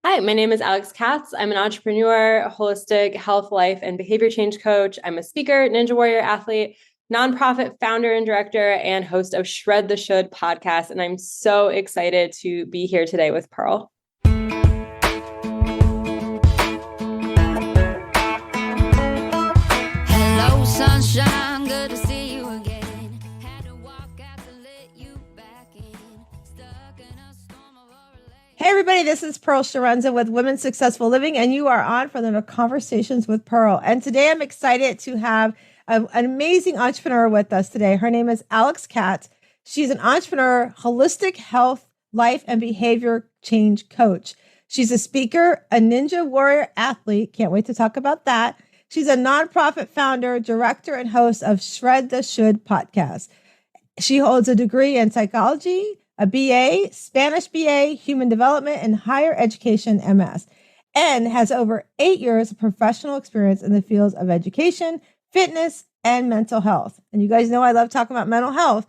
Hi, my name is Alex Katz. I'm an entrepreneur, holistic health, life, and behavior change coach. I'm a speaker, Ninja Warrior athlete, nonprofit founder and director, and host of Shred the Should podcast. And I'm so excited to be here today with Pearl. Hello, sunshine. Good to see you again. Had to walk out to let you back in. Stuck in a storm of a Hey everybody, this is Pearl Sharenza with Women's Successful Living, and you are on for the Conversations with Pearl. And today I'm excited to have an amazing entrepreneur with us today. Her name is Alex Katz. She's an entrepreneur, holistic health, life, and behavior change coach. She's a speaker, a Ninja Warrior athlete. Can't wait to talk about that. She's a nonprofit founder, director, and host of Shred the Should podcast. She holds a degree in psychology, a BA, Spanish BA, Human Development, and Higher Education MS, and has over 8 years of professional experience in the fields of education, fitness, and mental health. And you guys know I love talking about mental health.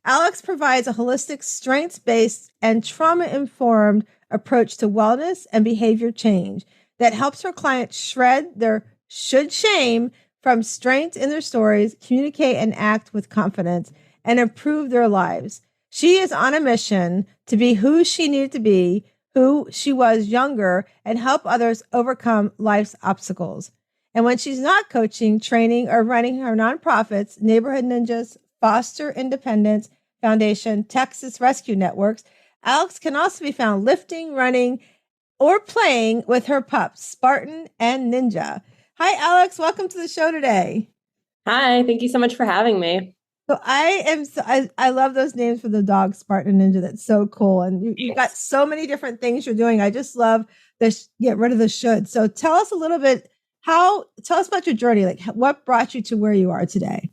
Alex provides a holistic, strengths-based, and trauma-informed approach to wellness and behavior change that helps her clients shred their should shame from strength in their stories, communicate and act with confidence, and improve their lives. She is on a mission to be who she needed to be, who she was younger, and help others overcome life's obstacles. And when she's not coaching, training, or running her nonprofits, Neighborhood Ninjas, F.O.S.T.E.R Independence Foundation, Texas Rescue Networks, Alex can also be found lifting, running, or playing with her pups, Spartan and Ninja. Hi, Alex. Welcome to the show today. Hi, thank you so much for having me. So I love those names for the dog, Spartan and Ninja. That's so cool. And you've got so many different things you're doing. I just love this, get rid of the should. So tell us a little bit, tell us about your journey. Like what brought you to where you are today?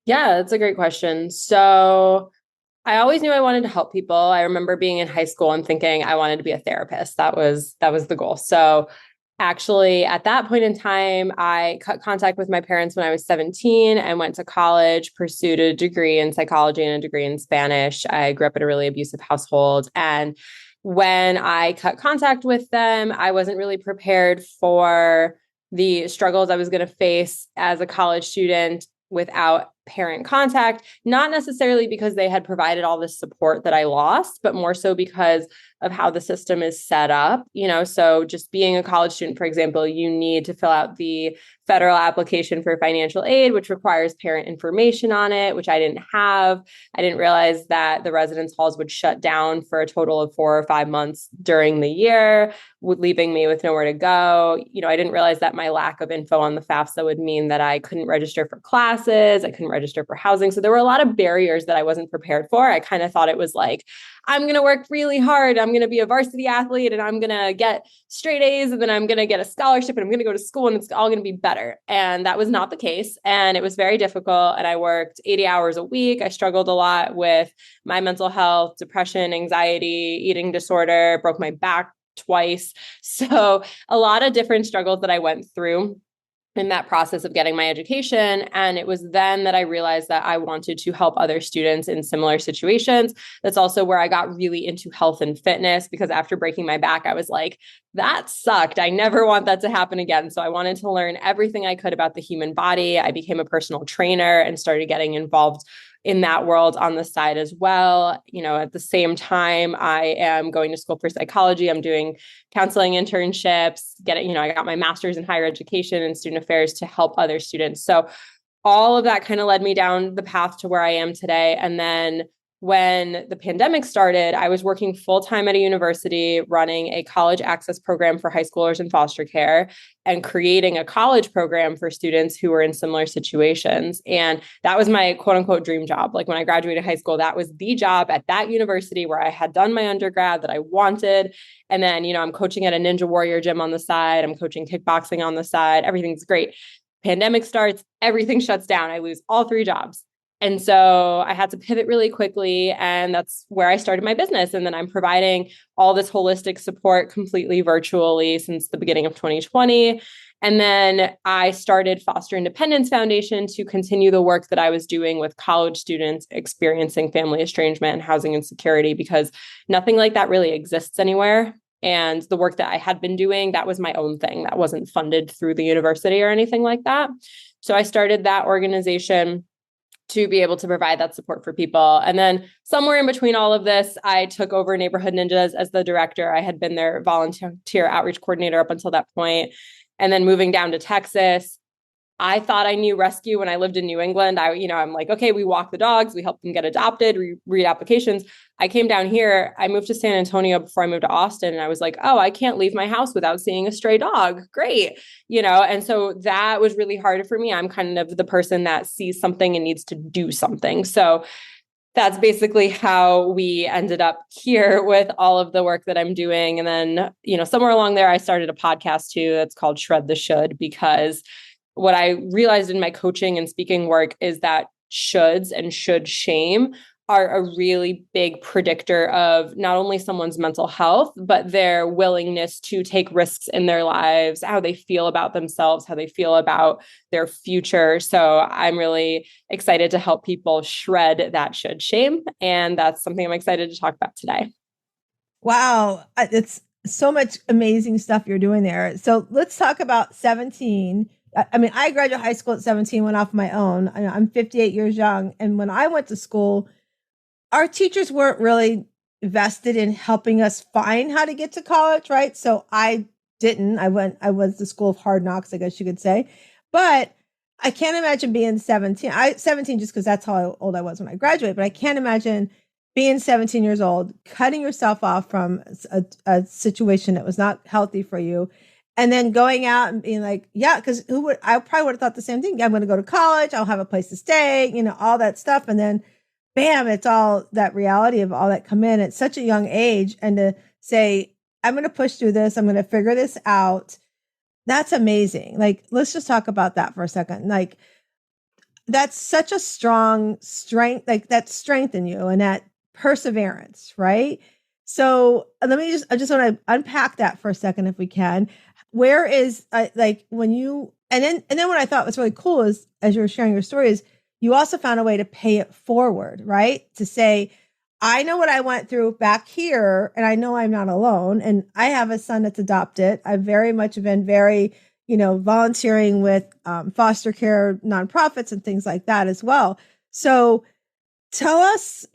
Yeah, that's a great question. So I always knew I wanted to help people. I remember being in high school and thinking I wanted to be a therapist. That was the goal. So actually, at that point in time, I cut contact with my parents when I was 17 and went to college, pursued a degree in psychology and a degree in Spanish. I grew up in a really abusive household. And when I cut contact with them, I wasn't really prepared for the struggles I was going to face as a college student without parent contact, not necessarily because they had provided all this support that I lost, but more so because of how the system is set up. So just being a college student, for example, you need to fill out the federal application for financial aid, which requires parent information on it, which I didn't have. I didn't realize that the residence halls would shut down for a total of 4 or 5 months during the year, leaving me with nowhere to go. I didn't realize that my lack of info on the FAFSA would mean that I couldn't register for classes, I couldn't register for housing. So there were a lot of barriers that I wasn't prepared for. I kind of thought it was like, I'm going to work really hard. I'm going to be a varsity athlete and I'm going to get straight A's and then I'm going to get a scholarship and I'm going to go to school and it's all going to be better. And that was not the case. And it was very difficult. And I worked 80 hours a week. I struggled a lot with my mental health, depression, anxiety, eating disorder, broke my back twice. So a lot of different struggles that I went through in that process of getting my education. And it was then that I realized that I wanted to help other students in similar situations. That's also where I got really into health and fitness, because after breaking my back, I was like, that sucked. I never want that to happen again. So I wanted to learn everything I could about the human body. I became a personal trainer and started getting involved in that world on the side as well. At the same time, I am going to school for psychology. I'm doing counseling internships, I got my master's in higher education and student affairs to help other students. So all of that kind of led me down the path to where I am today. And then when the pandemic started, I was working full-time at a university, running a college access program for high schoolers in foster care and creating a college program for students who were in similar situations. And that was my quote unquote dream job. Like when I graduated high school, that was the job at that university where I had done my undergrad that I wanted. And then, I'm coaching at a Ninja Warrior gym on the side. I'm coaching kickboxing on the side. Everything's great. Pandemic starts, everything shuts down. I lose all 3 jobs. And so I had to pivot really quickly, and that's where I started my business. And then I'm providing all this holistic support completely virtually since the beginning of 2020. And then I started F.O.S.T.E.R Independence Foundation to continue the work that I was doing with college students experiencing family estrangement and housing insecurity, because nothing like that really exists anywhere. And the work that I had been doing, that was my own thing. That wasn't funded through the university or anything like that. So I started that organization to be able to provide that support for people. And then somewhere in between all of this, I took over Neighborhood Ninjas as the director. I had been their volunteer outreach coordinator up until that point. And then moving down to Texas, I thought I knew rescue when I lived in New England. I'm like, okay, we walk the dogs, we help them get adopted, read applications. I came down here, I moved to San Antonio before I moved to Austin. And I was like, oh, I can't leave my house without seeing a stray dog. Great. And so that was really hard for me. I'm kind of the person that sees something and needs to do something. So that's basically how we ended up here with all of the work that I'm doing. And then, somewhere along there, I started a podcast too. That's called Shred the Should, because what I realized in my coaching and speaking work is that shoulds and should shame are a really big predictor of not only someone's mental health, but their willingness to take risks in their lives, how they feel about themselves, how they feel about their future. So I'm really excited to help people shred that should shame. And that's something I'm excited to talk about today. Wow. It's so much amazing stuff you're doing there. So let's talk about 17. I mean, I graduated high school at 17, went off my own. I'm 58 years young. And when I went to school, our teachers weren't really vested in helping us find how to get to college, right? So I didn't. I was the school of hard knocks, I guess you could say. But I can't imagine being 17. 17 just because that's how old I was when I graduated. But I can't imagine being 17 years old, cutting yourself off from a situation that was not healthy for you. And then going out and being like, yeah, because I probably would have thought the same thing. I'm going to go to college. I'll have a place to stay, all that stuff. And then bam, it's all that reality of all that come in at such a young age. And to say, I'm going to push through this. I'm going to figure this out. That's amazing. Like, let's just talk about that for a second. Like, that's such a strong strength, like that strength in you and that perseverance, right? So I just want to unpack that for a second, if we can. Where is like when you, and then what I thought was really cool is, as you were sharing your story, is you also found a way to pay it forward, right? To say, I know what I went through back here, and I know I'm not alone. And I have a son that's adopted. I've very much been volunteering with foster care nonprofits and things like that as well. So tell us,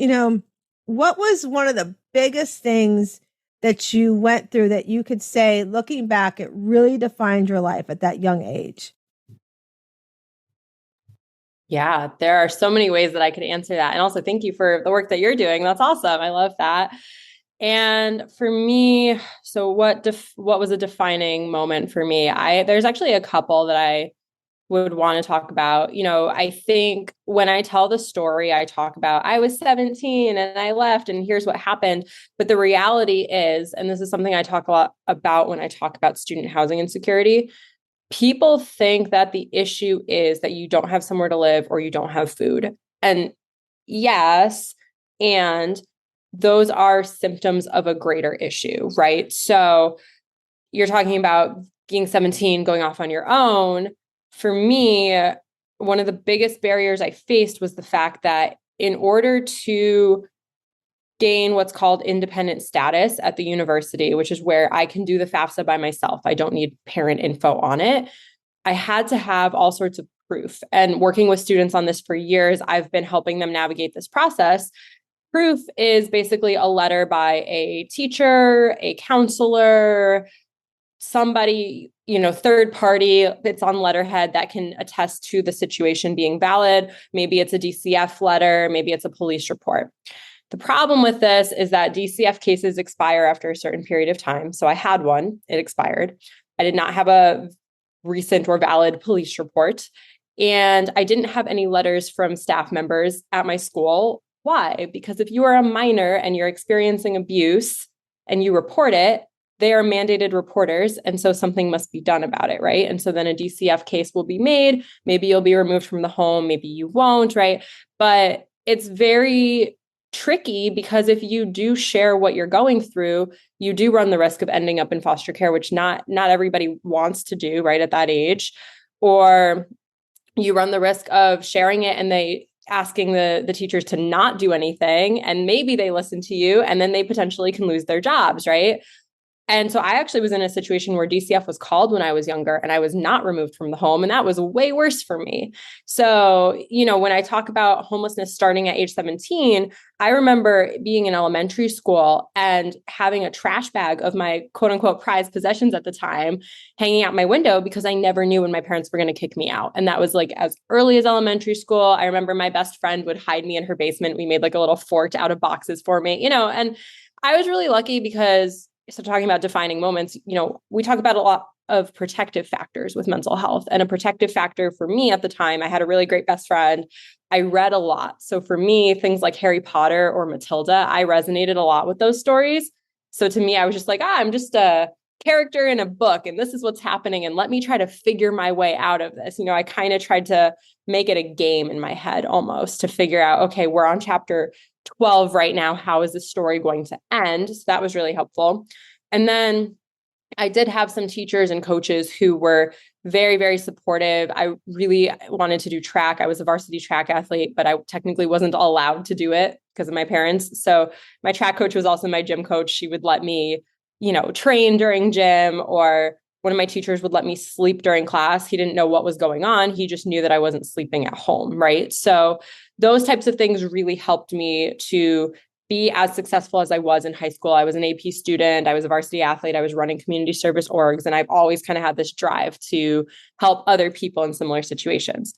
what was one of the biggest things that you went through that you could say, looking back, it really defined your life at that young age? Yeah, there are so many ways that I could answer that. And also thank you for the work that you're doing. That's awesome. I love that. And for me, so what was a defining moment for me? There's actually a couple that I would want to talk about. I think when I tell the story, I talk about I was 17 and I left and here's what happened. But the reality is, and this is something I talk a lot about when I talk about student housing insecurity, people think that the issue is that you don't have somewhere to live or you don't have food. And yes, and those are symptoms of a greater issue, right? So you're talking about being 17, going off on your own. For me, one of the biggest barriers I faced was the fact that in order to gain what's called independent status at the university, which is where I can do the FAFSA by myself, I don't need parent info on it, I had to have all sorts of proof. And working with students on this for years, I've been helping them navigate this process. Proof is basically a letter by a teacher, a counselor, somebody, third party, it's on letterhead that can attest to the situation being valid. Maybe it's a DCF letter, maybe it's a police report. The problem with this is that DCF cases expire after a certain period of time. So I had one, it expired. I did not have a recent or valid police report. And I didn't have any letters from staff members at my school. Why? Because if you are a minor and you're experiencing abuse and you report it, they are mandated reporters. And so something must be done about it, right? And so then a DCF case will be made. Maybe you'll be removed from the home. Maybe you won't, right? But it's very tricky because if you do share what you're going through, you do run the risk of ending up in foster care, which not everybody wants to do right at that age. Or you run the risk of sharing it and they asking the teachers to not do anything. And maybe they listen to you and then they potentially can lose their jobs, right? And so I actually was in a situation where DCF was called when I was younger and I was not removed from the home. And that was way worse for me. So, when I talk about homelessness starting at age 17, I remember being in elementary school and having a trash bag of my quote unquote prized possessions at the time hanging out my window because I never knew when my parents were going to kick me out. And that was like as early as elementary school. I remember my best friend would hide me in her basement. We made like a little fort out of boxes for me, and I was really lucky because talking about defining moments, we talk about a lot of protective factors with mental health. And a protective factor for me at the time, I had a really great best friend. I read a lot. So for me, things like Harry Potter or Matilda, I resonated a lot with those stories. So to me, I was just like, I'm just a character in a book and this is what's happening. And let me try to figure my way out of this. I kind of tried to make it a game in my head almost to figure out, okay, we're on chapter 12 right now. How is the story going to end? So that was really helpful. And then I did have some teachers and coaches who were very, very supportive. I really wanted to do track. I was a varsity track athlete, but I technically wasn't allowed to do it because of my parents. So my track coach was also my gym coach. She would let me, train during gym, or one of my teachers would let me sleep during class. He didn't know what was going on. He just knew that I wasn't sleeping at home, right? So those types of things really helped me to be as successful as I was in high school. I was an AP student. I was a varsity athlete. I was running community service orgs. And I've always kind of had this drive to help other people in similar situations.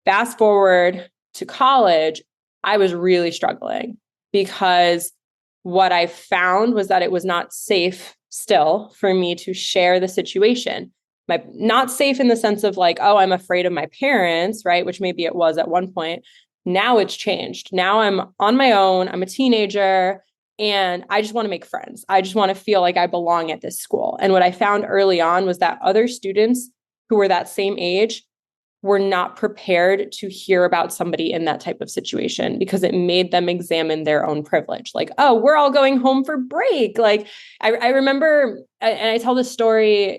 Fast forward to college, I was really struggling because what I found was that it was not safe still for me to share the situation. Not safe in the sense of like, oh, I'm afraid of my parents, right? Which maybe it was at one point. Now it's changed. Now I'm on my own. I'm a teenager and I just want to make friends. I just want to feel like I belong at this school. And what I found early on was that other students who were that same age were not prepared to hear about somebody in that type of situation because it made them examine their own privilege. Like, oh, we're all going home for break. Like I remember, and I tell this story,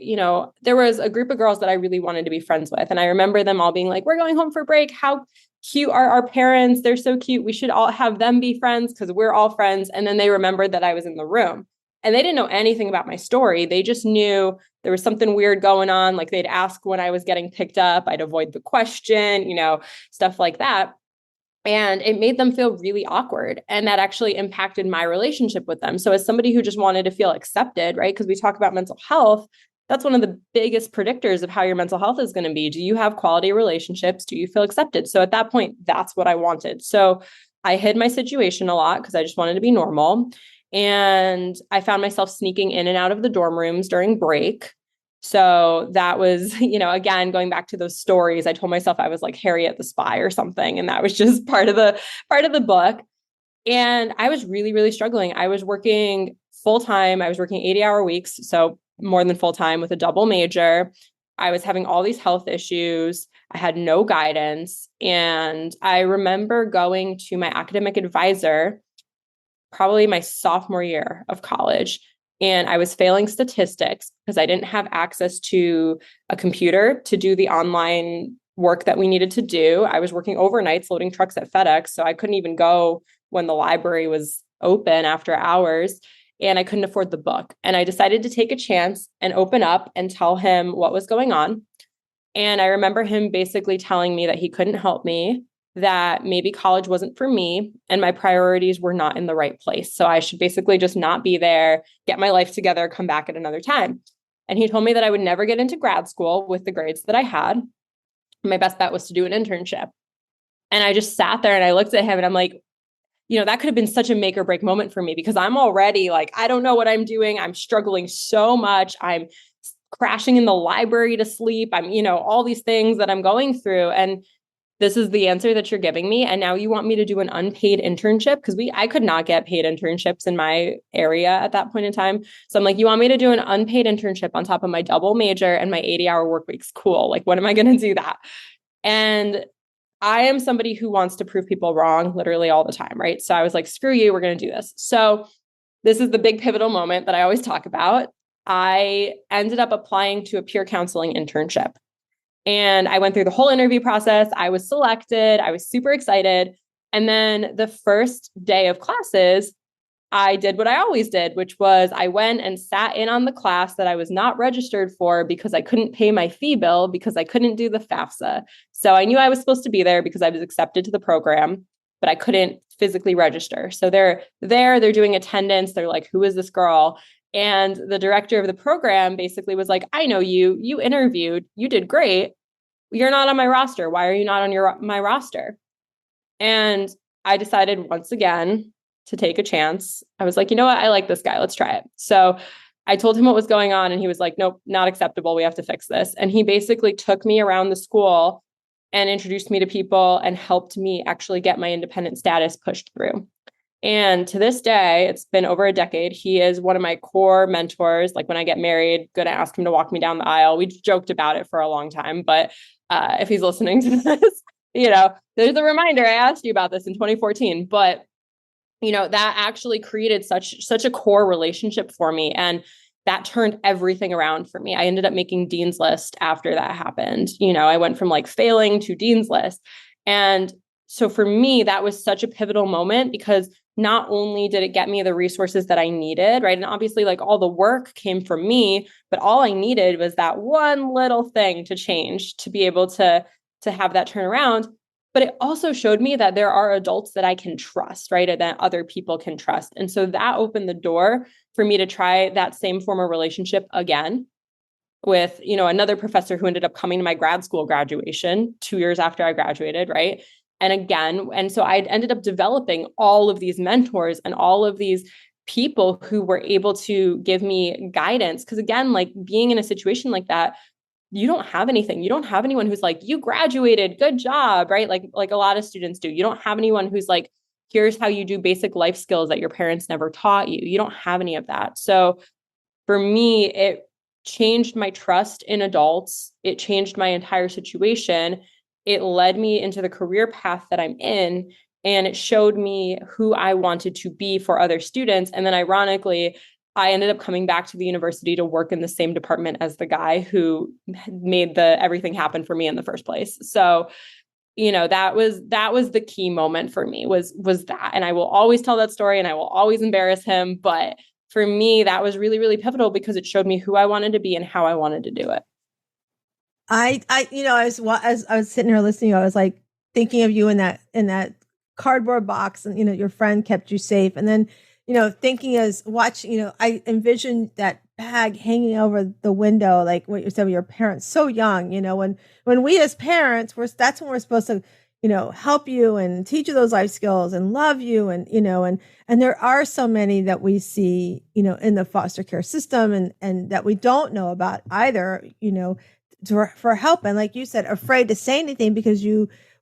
there was a group of girls that I really wanted to be friends with. And I remember them all being like, we're going home for break. How cute are our parents? They're so cute. We should all have them be friends because we're all friends. And then they remembered that I was in the room. And they didn't know anything about my story. They just knew there was something weird going on. Like they'd ask when I was getting picked up. I'd avoid the question, stuff like that. And it made them feel really awkward. And that actually impacted my relationship with them. So as somebody who just wanted to feel accepted, right? Because we talk about mental health, that's one of the biggest predictors of how your mental health is going to be. Do you have quality relationships? Do you feel accepted? So at that point, that's what I wanted. So I hid my situation a lot because I just wanted to be normal. And I found myself sneaking in and out of the dorm rooms during break. So that was, again, going back to those stories, I told myself I was like Harriet the Spy or something. And that was just part of the book. And I was really, really struggling. I was working full time. I was working 80-hour weeks. So more than full time with a double major. I was having all these health issues. I had no guidance. And I remember going to my academic advisor probably my sophomore year of college. And I was failing statistics because I didn't have access to a computer to do the online work that we needed to do. I was working overnights loading trucks at FedEx. So I couldn't even go when the library was open after hours. And I couldn't afford the book. And I decided to take a chance and open up and tell him what was going on. And I remember him basically telling me that he couldn't help me, that maybe college wasn't for me and my priorities were not in the right place. So I should basically just not be there, get my life together, come back at another time. And he told me that I would never get into grad school with the grades that I had. My best bet was to do an internship. And I just sat there and I looked at him and I'm like, that could have been such a make or break moment for me because I'm already like, I don't know what I'm doing. I'm struggling so much. I'm crashing in the library to sleep. I'm, all these things that I'm going through. And this is the answer that you're giving me. And now you want me to do an unpaid internship because I could not get paid internships in my area at that point in time. So I'm like, you want me to do an unpaid internship on top of my double major and my 80-hour work weeks? Cool. Like, when am I going to do that? And I am somebody who wants to prove people wrong literally all the time, right? So I was like, screw you, we're going to do this. So this is the big pivotal moment that I always talk about. I ended up applying to a peer counseling internship. And I went through the whole interview process. I was selected. I was super excited. And then the first day of classes, I did what I always did, which was I went and sat in on the class that I was not registered for because I couldn't pay my fee bill because I couldn't do the FAFSA. So I knew I was supposed to be there because I was accepted to the program, but I couldn't physically register. So they're there, they're doing attendance. They're like, who is this girl? And the director of the program basically was like, I know you, you interviewed, you did great. You're not on my roster. Why are you not on my roster? And I decided once again to take a chance. I was like, you know what? I like this guy. Let's try it. So I told him what was going on and he was like, nope, not acceptable. We have to fix this. And he basically took me around the school and introduced me to people and helped me actually get my independent status pushed through. And to this day, it's been over a decade. He is one of my core mentors. Like when I get married, going to ask him to walk me down the aisle. We joked about it for a long time, but if he's listening to this, there's a reminder. I asked you about this in 2014, but that actually created such a core relationship for me. And that turned everything around for me. I ended up making Dean's List after that happened. I went from like failing to Dean's List. And so for me, that was such a pivotal moment because not only did it get me the resources that I needed, right? And obviously like all the work came from me, but all I needed was that one little thing to change to be able to have that turnaround. But it also showed me that there are adults that I can trust, right? And that other people can trust. And so that opened the door for me to try that same form of relationship again with, another professor who ended up coming to my grad school graduation 2 years after I graduated, right? And so I ended up developing all of these mentors and all of these people who were able to give me guidance. Because again, like being in a situation like that, you don't have anything. You don't have anyone who's like, you graduated, good job, right? Like a lot of students do. You don't have anyone who's like, here's how you do basic life skills that your parents never taught you. You don't have any of that. So for me, it changed my trust in adults. It changed my entire situation. It led me into the career path that I'm in, and it showed me who I wanted to be for other students. And then ironically, I ended up coming back to the university to work in the same department as the guy who made everything happen for me in the first place. So, that was the key moment for me was that. And I will always tell that story and I will always embarrass him. But for me, that was really, really pivotal because it showed me who I wanted to be and how I wanted to do it. As I was sitting here listening, I was like thinking of you in that cardboard box, and your friend kept you safe, and then thinking as watching, I envisioned that bag hanging over the window, like what you said with your parents, so young. When we as parents, that's when we're supposed to help you and teach you those life skills and love you, and and there are so many that we see in the foster care system and that we don't know about either. For help. And like you said, afraid to say anything because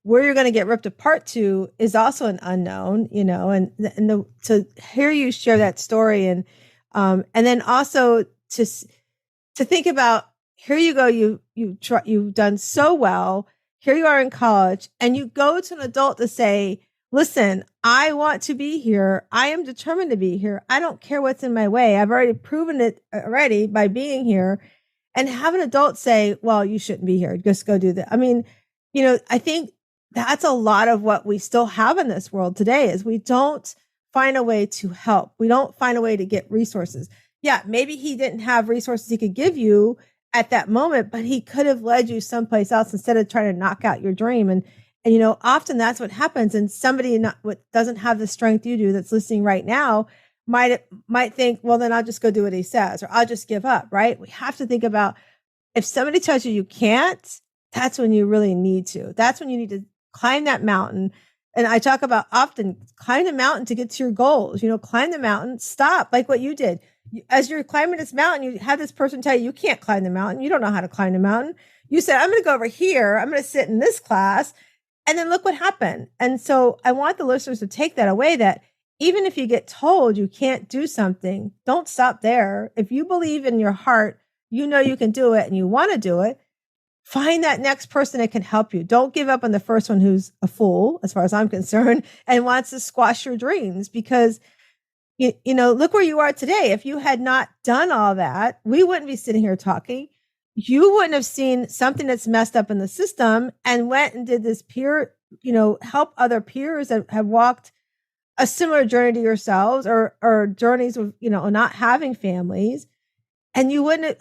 where you're going to get ripped apart to is also an unknown, to hear you share that story and then also to think about, here you go, you've done so well. Here you are in college and you go to an adult to say, listen, I want to be here. I am determined to be here. I don't care what's in my way. I've already proven it already by being here. And have an adult say, well, you shouldn't be here. Just go do that. I mean, I think that's a lot of what we still have in this world today is we don't find a way to help. We don't find a way to get resources. Yeah, maybe he didn't have resources he could give you at that moment, but he could have led you someplace else instead of trying to knock out your dream. And often that's what happens. And somebody doesn't have the strength you do that's listening right now might think, well, then I'll just go do what he says, or I'll just give up, right? We have to think about if somebody tells you can't, that's when you really need to. That's when you need to climb that mountain. And I talk about often climb the mountain to get to your goals, climb the mountain, stop like what you did. As you're climbing this mountain, you have this person tell you can't climb the mountain. You don't know how to climb the mountain. You said, I'm going to go over here. I'm going to sit in this class. And then look what happened. And so I want the listeners to take that away, that even if you get told you can't do something, don't stop there. If you believe in your heart, you can do it and you want to do it, find that next person that can help you. Don't give up on the first one who's a fool, as far as I'm concerned, and wants to squash your dreams because, look where you are today. If you had not done all that, we wouldn't be sitting here talking. You wouldn't have seen something that's messed up in the system and went and did this peer, help other peers that have walked a similar journey to yourselves, or journeys of, not having families. And you wouldn't,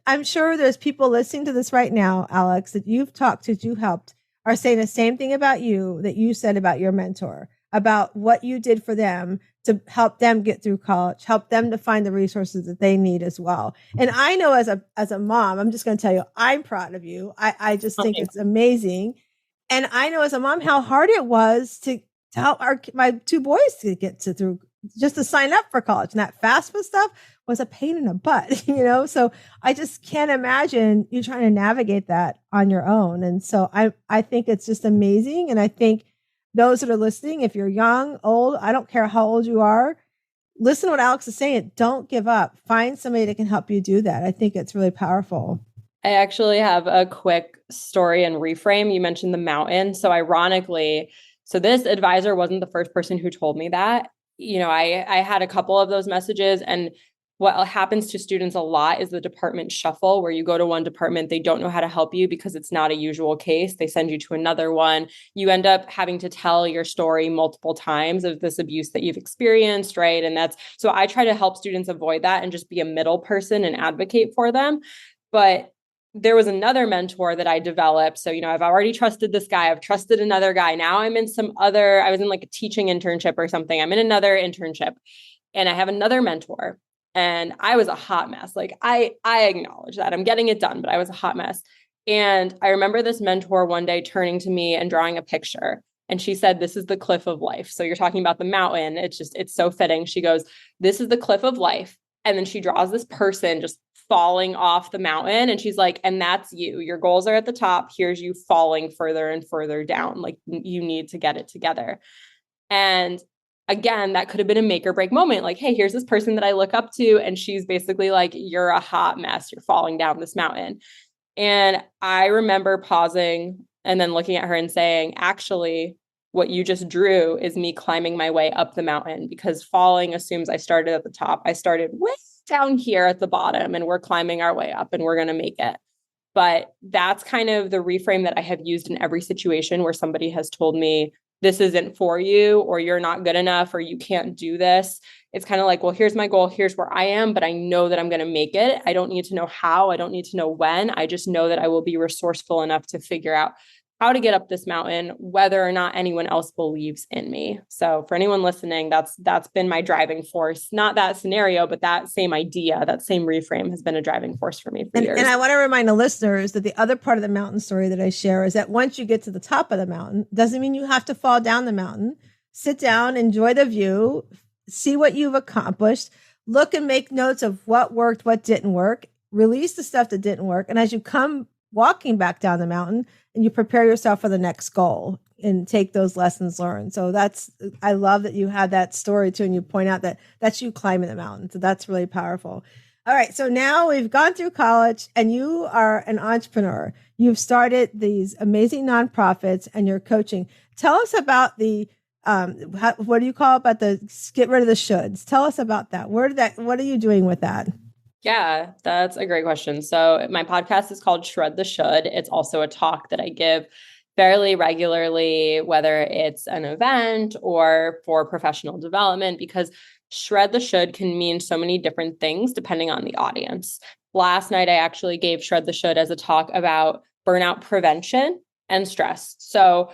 I'm sure there's people listening to this right now, Alex, that you've talked to, that you helped, are saying the same thing about you that you said about your mentor, about what you did for them to help them get through college, help them to find the resources that they need as well. And I know as a mom, I'm just going to tell you, I'm proud of you. I just think it's amazing. And I know as a mom how hard it was to help my two boys to get through, just to sign up for college. And that FAFSA stuff was a pain in the butt, So I just can't imagine you trying to navigate that on your own. And so I think it's just amazing. And I think those that are listening, if you're young, old, I don't care how old you are, listen to what Alex is saying. Don't give up. Find somebody that can help you do that. I think it's really powerful. I actually have a quick story and reframe. You mentioned the mountain. So ironically, this advisor wasn't the first person who told me that. I had a couple of those messages, and what happens to students a lot is the department shuffle, where you go to one department, they don't know how to help you because it's not a usual case. They send you to another one. You end up having to tell your story multiple times of this abuse that you've experienced, right? And so I try to help students avoid that and just be a middle person and advocate for them. But there was another mentor that I developed. So, I've already trusted this guy. I've trusted another guy. Now I was in like a teaching internship or something. I'm in another internship and I have another mentor, and I was a hot mess. Like I acknowledge that I'm getting it done, but I was a hot mess. And I remember this mentor one day turning to me and drawing a picture. And she said, "This is the cliff of life." So you're talking about the mountain. It's so fitting. She goes, "This is the cliff of life." And then she draws this person just falling off the mountain. And she's like, "And that's you. Your goals are at the top. Here's you falling further and further down. Like you need to get it together." And again, that could have been a make or break moment. Like, hey, here's this person that I look up to. And she's basically like, "You're a hot mess. You're falling down this mountain." And I remember pausing and then looking at her and saying, "Actually, what you just drew is me climbing my way up the mountain, because falling assumes I started at the top. I started way down here at the bottom, and we're climbing our way up, and we're going to make it." But that's kind of the reframe that I have used in every situation where somebody has told me, "This isn't for you," or "You're not good enough," or "You can't do this." It's kind of like, well, here's my goal. Here's where I am, but I know that I'm going to make it. I don't need to know how. I don't need to know when. I just know that I will be resourceful enough to figure out how to get up this mountain, whether or not anyone else believes in me. So for anyone listening, that's been my driving force. Not that scenario, but that same idea, that same reframe has been a driving force for me for years. And I want to remind the listeners that the other part of the mountain story that I share is that once you get to the top of the mountain, doesn't mean you have to fall down the mountain. Sit down, enjoy the view, see what you've accomplished, look and make notes of what worked, what didn't work, release the stuff that didn't work. And as you come walking back down the mountain, and you prepare yourself for the next goal and take those lessons learned. So I love that you had that story too. And you point out that that's you climbing the mountain. So that's really powerful. All right. So now we've gone through college and you are an entrepreneur. You've started these amazing nonprofits and you're coaching. Tell us about what do you call it? About get rid of the shoulds. Tell us about that. What are you doing with that? Yeah, that's a great question. So my podcast is called Shred the Should. It's also a talk that I give fairly regularly, whether it's an event or for professional development, because shred the should can mean so many different things depending on the audience. Last night, I actually gave Shred the Should as a talk about burnout prevention and stress. So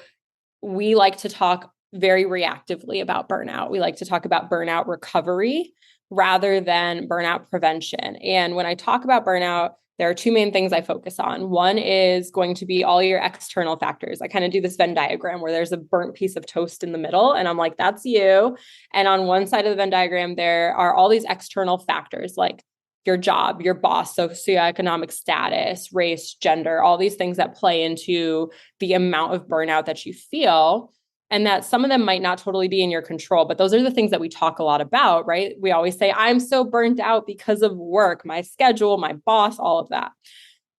we like to talk very reactively about burnout. We like to talk about burnout recovery rather than burnout prevention. And when I talk about burnout, there are two main things I focus on. One is going to be all your external factors. I kind of do this Venn diagram where there's a burnt piece of toast in the middle, and I'm like, that's you. And on one side of the Venn diagram, there are all these external factors like your job, your boss, socioeconomic status, race, gender, all these things that play into the amount of burnout that you feel. And that some of them might not totally be in your control, but those are the things that we talk a lot about, right? We always say, "I'm so burnt out because of work, my schedule, my boss," all of that.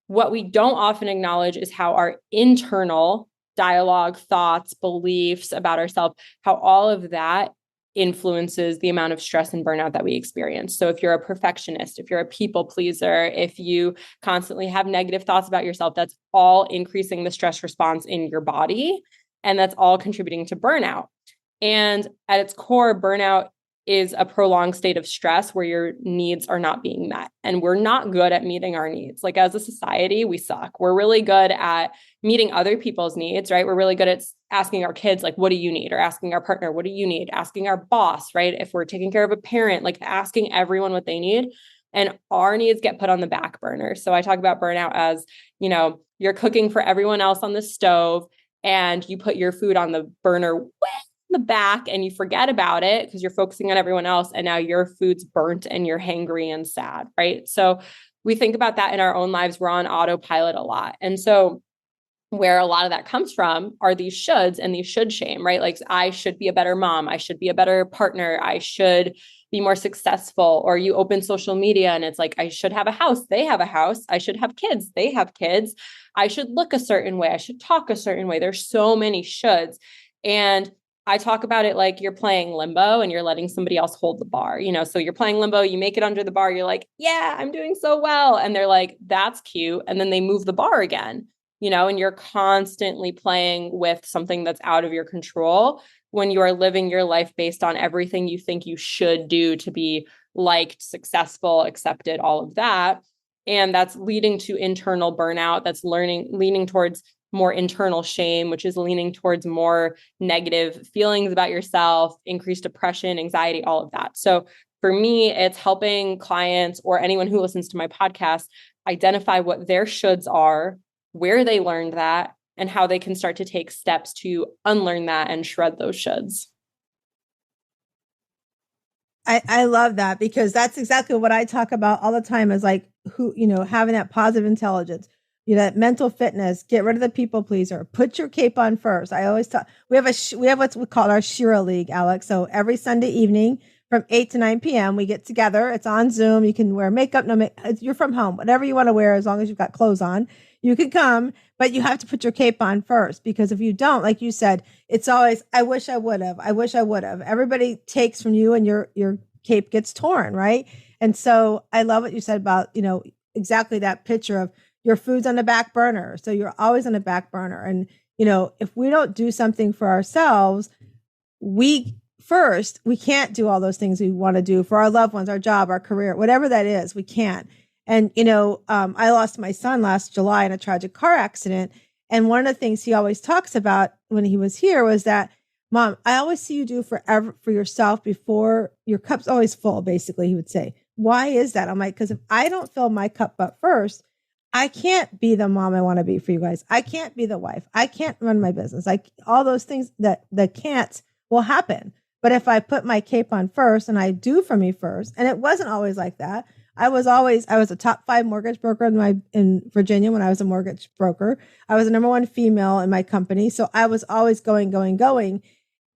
What we don't often acknowledge is how our internal dialogue, thoughts, beliefs about ourselves, how all of that influences the amount of stress and burnout that we experience. So if you're a perfectionist, if you're a people pleaser, if you constantly have negative thoughts about yourself, that's all increasing the stress response in your body. And that's all contributing to burnout. And at its core, burnout is a prolonged state of stress where your needs are not being met. And we're not good at meeting our needs. Like as a society, we suck. We're really good at meeting other people's needs, right? We're really good at asking our kids, like, what do you need? Or asking our partner, what do you need? Asking our boss, right? If we're taking care of a parent, like asking everyone what they need. And our needs get put on the back burner. So I talk about burnout as, you're cooking for everyone else on the stove and you put your food on the burner way in the back and you forget about it because you're focusing on everyone else. And now your food's burnt and you're hangry and sad, right? So we think about that in our own lives. We're on autopilot a lot. And so where a lot of that comes from are these shoulds and these should shame, right? Like I should be a better mom. I should be a better partner. I should be more successful. Or you open social media and it's like, I should have a house. They have a house. I should have kids. They have kids. I should look a certain way. I should talk a certain way. There's so many shoulds. And I talk about it like you're playing limbo and you're letting somebody else hold the bar, so you're playing limbo, you make it under the bar. You're like, yeah, I'm doing so well. And they're like, that's cute. And then they move the bar again. And you're constantly playing with something that's out of your control when you are living your life based on everything you think you should do to be liked, successful, accepted, all of that. And that's leading to internal burnout. That's leaning towards more internal shame, which is leaning towards more negative feelings about yourself, increased depression, anxiety, all of that. So for me, it's helping clients or anyone who listens to my podcast identify what their shoulds are, where they learned that, and how they can start to take steps to unlearn that and shred those shoulds. I love that because that's exactly what I talk about all the time is like having that positive intelligence, that mental fitness, get rid of the people pleaser, put your cape on first. I always talk, we have what we call our Shira League, Alex. So every Sunday evening from 8 to 9 p.m. we get together. It's on Zoom. You can wear makeup. You're from home, whatever you want to wear, as long as you've got clothes on, you can come, but you have to put your cape on first, because if you don't, like you said, it's always, I wish I would have. I wish I would have. Everybody takes from you and your cape gets torn. Right. And so I love what you said about, exactly that picture of your food's on the back burner. So you're always on the back burner. And, if we don't do something for ourselves, we can't do all those things we want to do for our loved ones, our job, our career, whatever that is, we can't. And, I lost my son last July in a tragic car accident. And one of the things he always talks about when he was here was that, Mom, I always see you do for yourself before your cup's always full, basically, he would say. Why is that? I'm like, because if I don't fill my cup up first, I can't be the mom I want to be for you guys. I can't be the wife. I can't run my business. Like all those things that the can'ts will happen. But if I put my cape on first and I do for me first, and it wasn't always like that. I was a top 5 mortgage broker in Virginia when I was a mortgage broker. I was the number 1 female in my company. So I was always going.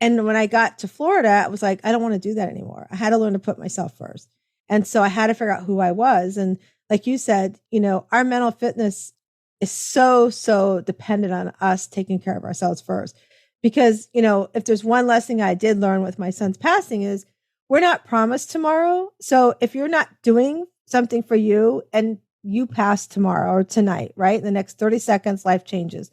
And when I got to Florida, I was like, I don't want to do that anymore. I had to learn to put myself first. And so I had to figure out who I was. And like you said, our mental fitness is so dependent on us taking care of ourselves first. Because, if there's one lesson I did learn with my son's passing is we're not promised tomorrow. So if you're not doing something for you and you pass tomorrow or tonight, right? In the next 30 seconds, life changes.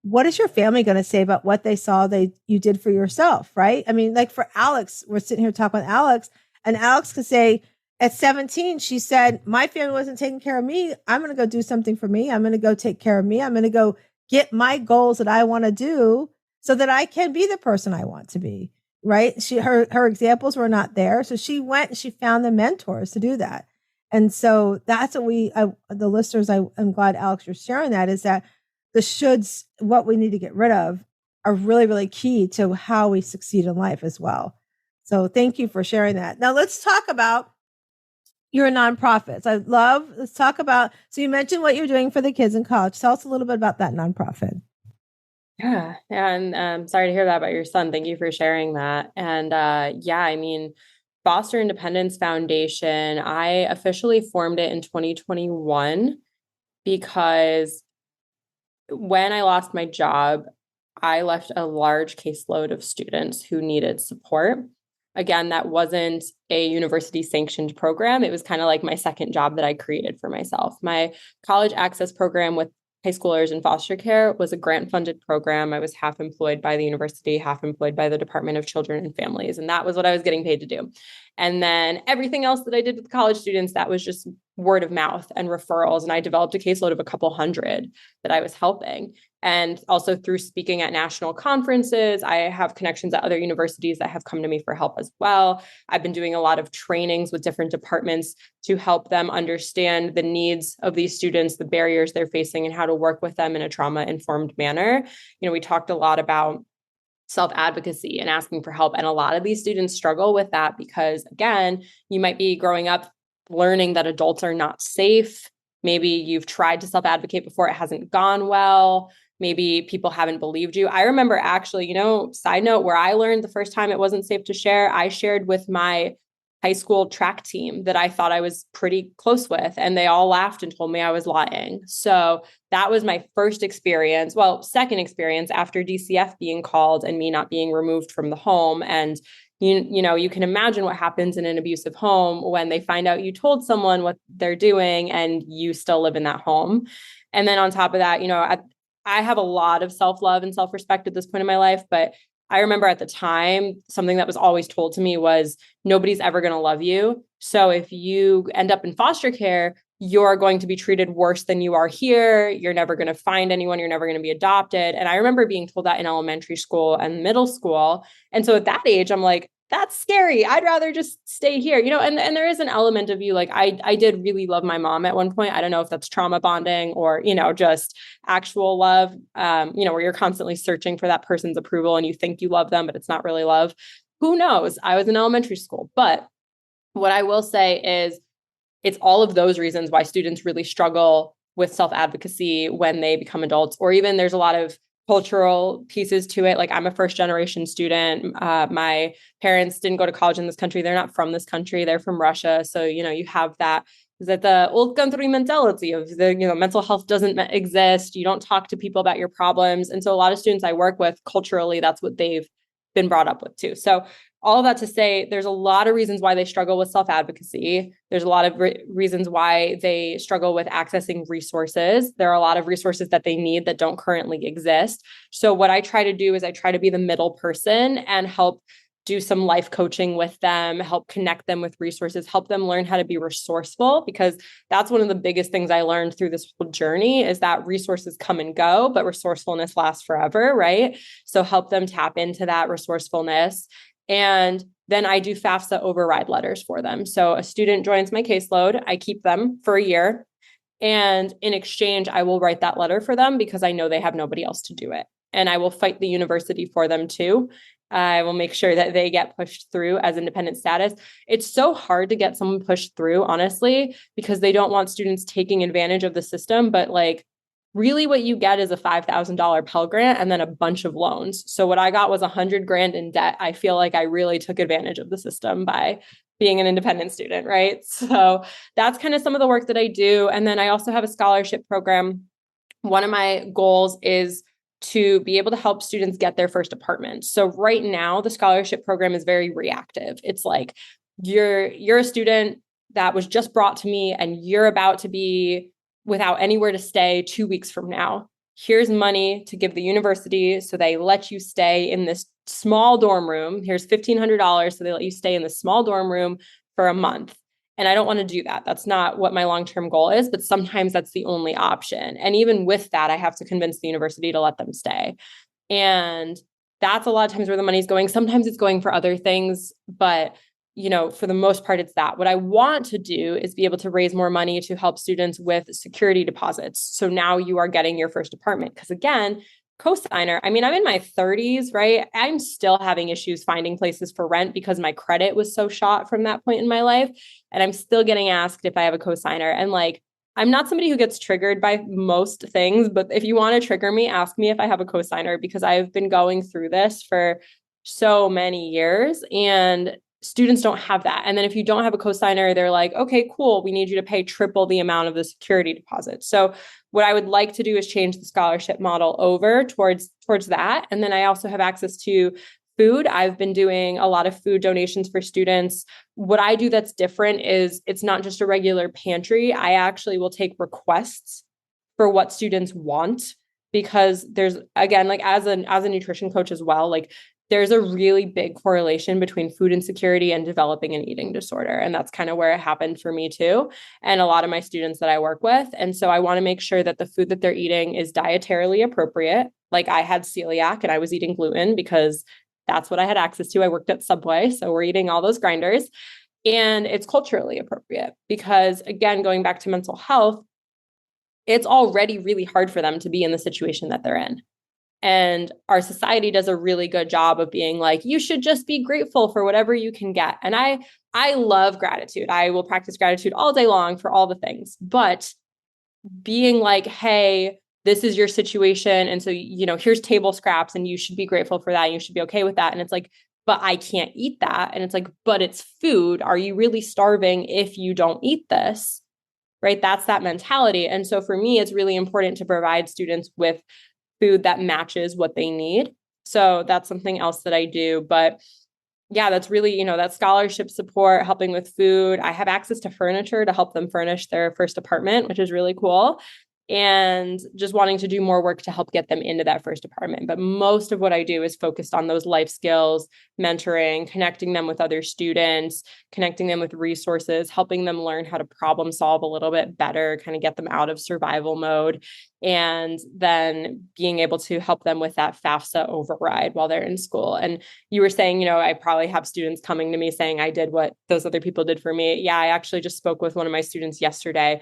What is your family going to say about what they saw you did for yourself, right? I mean, like for Alex, we're sitting here talking with Alex, and Alex could say, at 17, she said, my family wasn't taking care of me. I'm going to go do something for me. I'm going to go take care of me. I'm going to go get my goals that I want to do so that I can be the person I want to be, right? Her examples were not there. So she went and she found the mentors to do that. And so that's what the listeners, I'm glad, Alex, you're sharing that, is that the shoulds, what we need to get rid of, are really, really key to how we succeed in life as well. So thank you for sharing that. Now let's talk about your nonprofits. Let's talk about, so you mentioned what you're doing for the kids in college. Tell us a little bit about that nonprofit. Yeah. And sorry to hear that about your son. Thank you for sharing that. And F.O.S.T.E.R Independence Foundation, I officially formed it in 2021 because when I lost my job, I left a large caseload of students who needed support. Again, that wasn't a university sanctioned program. It was kind of like my second job that I created for myself. My college access program with high schoolers in foster care was a grant-funded program. I was half employed by the university, half employed by the Department of Children and Families. And that was what I was getting paid to do. And then everything else that I did with college students, that was just word of mouth and referrals. And I developed a caseload of a couple hundred that I was helping. And also through speaking at national conferences, I have connections at other universities that have come to me for help as well. I've been doing a lot of trainings with different departments to help them understand the needs of these students, the barriers they're facing, and how to work with them in a trauma-informed manner. We talked a lot about self-advocacy and asking for help. And a lot of these students struggle with that because, again, you might be growing up learning that adults are not safe. Maybe you've tried to self-advocate before, it hasn't gone well. Maybe people haven't believed you. I remember actually, side note, where I learned the first time it wasn't safe to share, I shared with my high school track team that I thought I was pretty close with, and they all laughed and told me I was lying. So that was my first experience. Well, second experience after DCF being called and me not being removed from the home. And you can imagine what happens in an abusive home when they find out you told someone what they're doing and you still live in that home. And then on top of that, I have a lot of self-love and self-respect at this point in my life, but I remember at the time, something that was always told to me was nobody's ever going to love you. So if you end up in foster care, you're going to be treated worse than you are here. You're never going to find anyone. You're never going to be adopted. And I remember being told that in elementary school and middle school. And so at that age, I'm like, that's scary. I'd rather just stay here, and there is an element of you, like, I did really love my mom at one point. I don't know if that's trauma bonding or, just actual love, where you're constantly searching for that person's approval and you think you love them, but it's not really love. Who knows? I was in elementary school. But what I will say is it's all of those reasons why students really struggle with self-advocacy when they become adults, or even there's a lot of cultural pieces to it. Like, I'm a first generation student. My parents didn't go to college in this country. They're not from this country. They're from Russia. So, you have that the old country mentality of the, mental health doesn't exist. You don't talk to people about your problems. And so a lot of students I work with culturally, that's what they've been brought up with too. So all of that to say, there's a lot of reasons why they struggle with self-advocacy. There's a lot of reasons why they struggle with accessing resources. There are a lot of resources that they need that don't currently exist. So what I try to do is I try to be the middle person and help do some life coaching with them, help connect them with resources, help them learn how to be resourceful, because that's one of the biggest things I learned through this whole journey is that resources come and go, but resourcefulness lasts forever, right? So help them tap into that resourcefulness. And then I do FAFSA override letters for them. So a student joins my caseload, I keep them for a year. And in exchange, I will write that letter for them because I know they have nobody else to do it. And I will fight the university for them too. I will make sure that they get pushed through as independent status. It's so hard to get someone pushed through, honestly, because they don't want students taking advantage of the system. But like, really what you get is a $5,000 Pell Grant and then a bunch of loans. So what I got was $100,000 in debt. I feel like I really took advantage of the system by being an independent student, right? So that's kind of some of the work that I do. And then I also have a scholarship program. One of my goals is to be able to help students get their first apartment. So right now, the scholarship program is very reactive. It's like you're a student that was just brought to me and you're about to be without anywhere to stay 2 weeks from now. Here's money to give the university so they let you stay in this small dorm room. Here's $1,500 so they let you stay in this small dorm room for a month. And I don't want to do that. That's not what my long-term goal is, but sometimes that's the only option. And even with that, I have to convince the university to let them stay. And that's a lot of times where the money's going. Sometimes it's going for other things, but for the most part, it's that. What I want to do is be able to raise more money to help students with security deposits. So now you are getting your first apartment. Because again, cosigner, I'm in my 30s, right? I'm still having issues finding places for rent because my credit was so shot from that point in my life. And I'm still getting asked if I have a cosigner. And like, I'm not somebody who gets triggered by most things, but if you want to trigger me, ask me if I have a cosigner, because I've been going through this for so many years and students don't have that. And then if you don't have a cosigner, they're like, okay, cool. We need you to pay triple the amount of the security deposit. So what I would like to do is change the scholarship model over towards that. And then I also have access to food. I've been doing a lot of food donations for students. What I do that's different is it's not just a regular pantry. I actually will take requests for what students want, because there's, again, like as a nutrition coach as well, like there's a really big correlation between food insecurity and developing an eating disorder. And that's kind of where it happened for me too. And a lot of my students that I work with. And so I want to make sure that the food that they're eating is dietarily appropriate. Like I had celiac and I was eating gluten because that's what I had access to. I worked at Subway, so we're eating all those grinders. And it's culturally appropriate because, again, going back to mental health, it's already really hard for them to be in the situation that they're in. And our society does a really good job of being like, you should just be grateful for whatever you can get. And I love gratitude. I will practice gratitude all day long for all the things. But being like, hey, this is your situation. And so, here's table scraps and you should be grateful for that. And you should be okay with that. And it's like, but I can't eat that. And it's like, but it's food. Are you really starving if you don't eat this? Right? That's that mentality. And so for me, it's really important to provide students with food that matches what they need. So that's something else that I do. But yeah, that's really, that scholarship support, helping with food. I have access to furniture to help them furnish their first apartment, which is really cool. And just wanting to do more work to help get them into that first apartment. But most of what I do is focused on those life skills, mentoring, connecting them with other students, connecting them with resources, helping them learn how to problem solve a little bit better, kind of get them out of survival mode, and then being able to help them with that FAFSA override while they're in school. And you were saying, I probably have students coming to me saying I did what those other people did for me. Yeah, I actually just spoke with one of my students yesterday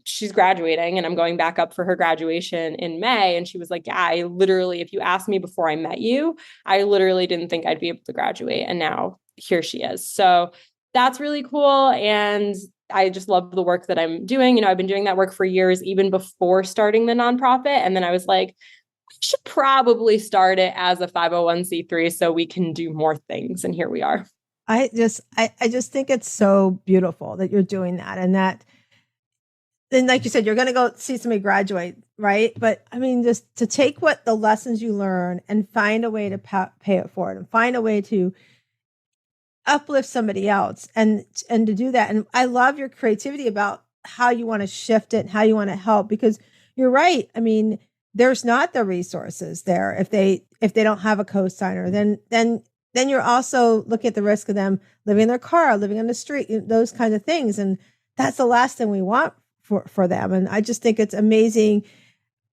she's graduating and I'm going back up for her graduation in May. And she was like, yeah, I literally, if you asked me before I met you, I literally didn't think I'd be able to graduate. And now here she is. So that's really cool. And I just love the work that I'm doing. I've been doing that work for years, even before starting the nonprofit. And then I was like, I should probably start it as a 501c3 so we can do more things. And here we are. I just think it's so beautiful that you're doing that. And that, then like you said, you're going to go see somebody graduate, right? But I mean, just to take what the lessons you learn and find a way to pay it forward and find a way to uplift somebody else and to do that. And I love your creativity about how you want to shift it, how you want to help, because you're right. I mean, there's not the resources there. If they don't have a co-signer, then you're also looking at the risk of them living in their car, living on the street, those kinds of things. And that's the last thing we want for them. And I just think it's amazing.